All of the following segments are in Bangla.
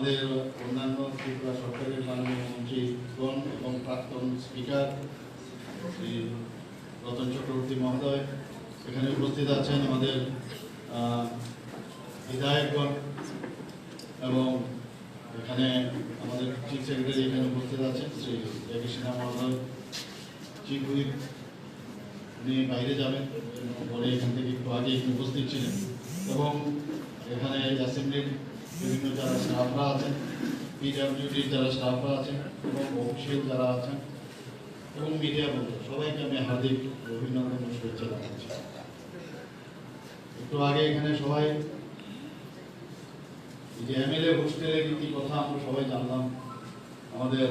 আমাদের অন্যান্য ত্রিপুরা সরকারের মাননীয় মন্ত্রীগণ এবং প্রাক্তন স্পিকার শ্রী রতন চক্রবর্তী মহোদয় এখানে উপস্থিত আছেন, আমাদের বিধায়কগণ এবং এখানে আমাদের চিফ সেক্রেটারি এখানে উপস্থিত আছেন শ্রী একে সিনহা মহোদয়, চিফ হুইপ উনি বাইরে যাবেন পরে এখান থেকে একটু আগে উপস্থিত ছিলেন, এবং এখানে অ্যাসেম্বলির বিভিন্ন যারা স্টাফরা আছেন, পিডব্লিউডির যারা স্টাফরা আছেন এবং অফিসিয়াল যারা আছেন এবং মিডিয়া বন্ধু সবাইকে আমি হার্দিক অভিনন্দন ও শুভেচ্ছা জানাচ্ছি। একটু আগে এখানে সবাই যে এমএলএ হোস্টেলের কি কথা আমরা সবাই জানলাম, আমাদের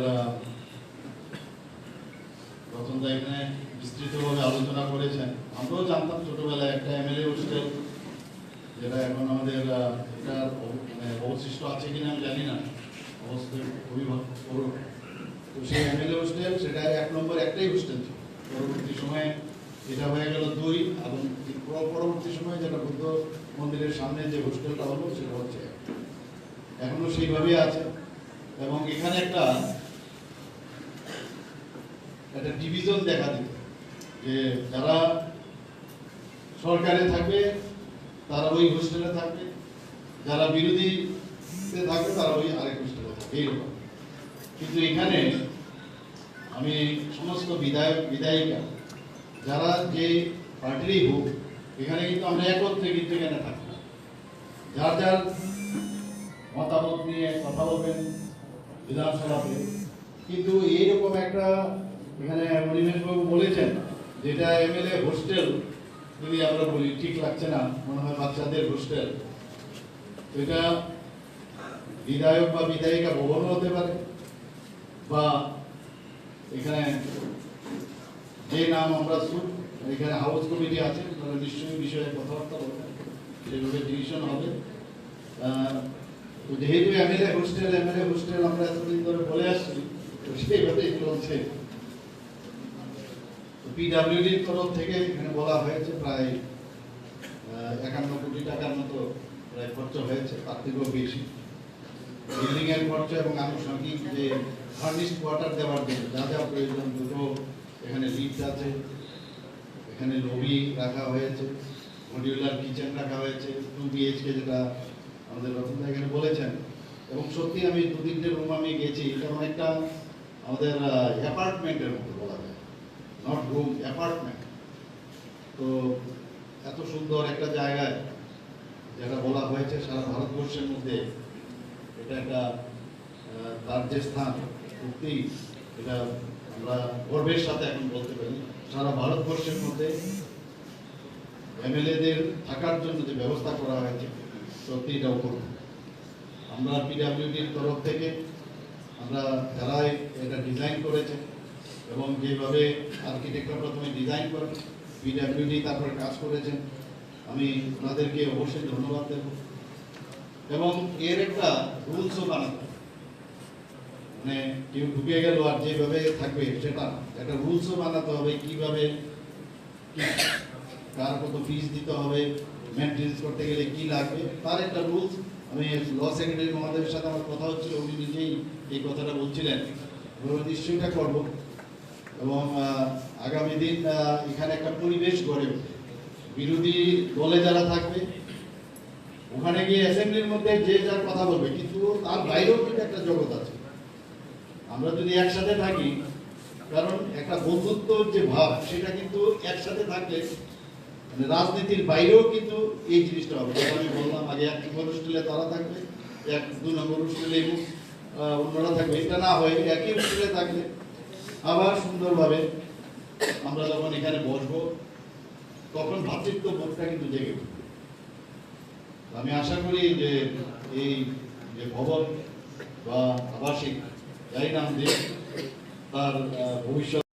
রতনদা এখানে বিস্তৃতভাবে আলোচনা করেছেন। আমরাও জানতাম ছোটবেলায় একটা এমএলএ হোস্টেল, যেটা এখন আমাদের এটার অবশিষ্ট আছে কিনা আমি জানি না, অবস্থা খুবই ভালো। তো সেই এমএলএ হোস্টেল সেটা 1 নম্বর একটাই হোস্টেল ছিল, পরবর্তী সময়ে এটা হয়ে গেল 2 এবং পরবর্তী সময়ে যেটা বুদ্ধ মন্দিরের সামনে যে হোস্টেলটা হলো সেটা হচ্ছে এখনো সেইভাবেই আছে। এবং এখানে একটা ডিভিশন দেখা দিত যে যারা সরকারে থাকবে তারা ওই হোস্টেলে থাকবে, যারা বিরোধীতে থাকবে তারা ওই আরেক হোস্টেলে থাকবে, এইরকম। কিন্তু এখানে আমি সমস্ত বিধায়িকা যারা যে পার্টিরই হোক, এখানে কিন্তু আমরা একত্রে কিন্তু এখানে থাকি, যার যার মতামত নিয়ে কথা বলবেন বিধানসভাতে। কিন্তু এইরকম একটা এখানে মনিমেশবাবু বলেছেন যেটা এমএলএ হোস্টেল যদি আমরা বলি ঠিক লাগছে না, মনে হয় বাচ্চাদের হোস্টেল। তো এটা বিধায়ক বা বিধায়িকা ভবনও হতে পারে, বা এখানে যে নাম আমরা এখানে হাউস কমিটি আছে তারা নিশ্চয়ই বিষয়ে কথাবার্তা বলবেন, সেভাবে ডিভিশন হবে। তো যেহেতু এমএলএ হোস্টেল আমরা এতদিন ধরে বলে আসছি, তো সেইভাবেই চলছে। পিডব্লিউডির তরফ থেকে এখানে বলা হয়েছে প্রায় 51 কোটি টাকার মতো প্রায় খরচ হয়েছে, তার থেকেও বেশি। বিল্ডিং এর খরচ এবং আনুষঙ্গিক যে ফার্নিশড কোয়ার্টার দেওয়ার জন্য যা যা প্রয়োজন, দুটো এখানে লিফট আছে, এখানে লবি রাখা হয়েছে, মডিউলার কিচেন রাখা হয়েছে, 2 BHK যেটা আমাদের রতনদা এখানে বলেছেন। এবং সত্যি আমি 2-3টে রুম আমি গেছি, এটা অনেকটা আমাদের অ্যাপার্টমেন্টের মতো বলা যায়, নট রুম, অ্যাপার্টমেন্ট। তো এত সুন্দর একটা জায়গায় যেটা বলা হয়েছে সারা ভারতবর্ষের মধ্যে এটা একটা তার যে স্থান, সত্যিই এটা আমরা গর্বের সাথে এখন বলতে পারি সারা ভারতবর্ষের মধ্যে এমএলএদের থাকার জন্য যে ব্যবস্থা করা হয়েছে সত্যি এটা উপলব্ধ। আমরা পিডব্লিউডির তরফ থেকে আমরা যারাই এটা ডিজাইন করেছে এবং যেভাবে আর্কিটেক্টরা প্রথমে ডিজাইন করেন, পিডব্লিউডি তারপরে কাজ করেছেন, আমি ওনাদেরকে অবশ্যই ধন্যবাদ দেব। এবং এর একটা রুলসও বানাতে, মানে কেউ ঢুকে গেল আর যেভাবে থাকবে সেটা একটা রুলসও বানাতে হবে, কিভাবে কার কত ফিস দিতে হবে, মেনটেন্স করতে গেলে কি লাগবে তার একটা রুলস। আমি ল সেক্রেটারি মহোদয়ের সাথে আমার কথা হচ্ছিল, উনি নিজেই এই কথাটা বলছিলেন, নিশ্চয়ই এটা করবো। এবং আগামী দিন এখানে একটা পরিবেশ গড়ে ওঠে, বিরোধী দলে যারা থাকবে ওখানে গিয়ে অ্যাসেম্বলির মধ্যে যে যার কথা বলবে, কিন্তু তার বাইরেও কিন্তু একটা জগৎ আছে। আমরা যদি একসাথে থাকি, কারণ একটা বন্ধুত্বর যে ভাব সেটা কিন্তু একসাথে থাকলে মানে রাজনীতির বাইরেও কিন্তু এই জিনিসটা হবে। আমি বললাম আগে 1 নম্বর হোস্টেলে তারা থাকবে, 2 নম্বর হোস্টেলে অন্যরা থাকবে, এটা না হয়ে একই হোস্টেলে থাকলে আবার সুন্দরভাবে আমরা যখন এখানে বসবো তখন ভাতৃত্ব বোধটা কিন্তু জেগে উঠবে। আমি আশা করি যে এই যে ভবন বা আবাসিক যাই নাম দিয়ে তার ভবিষ্যৎ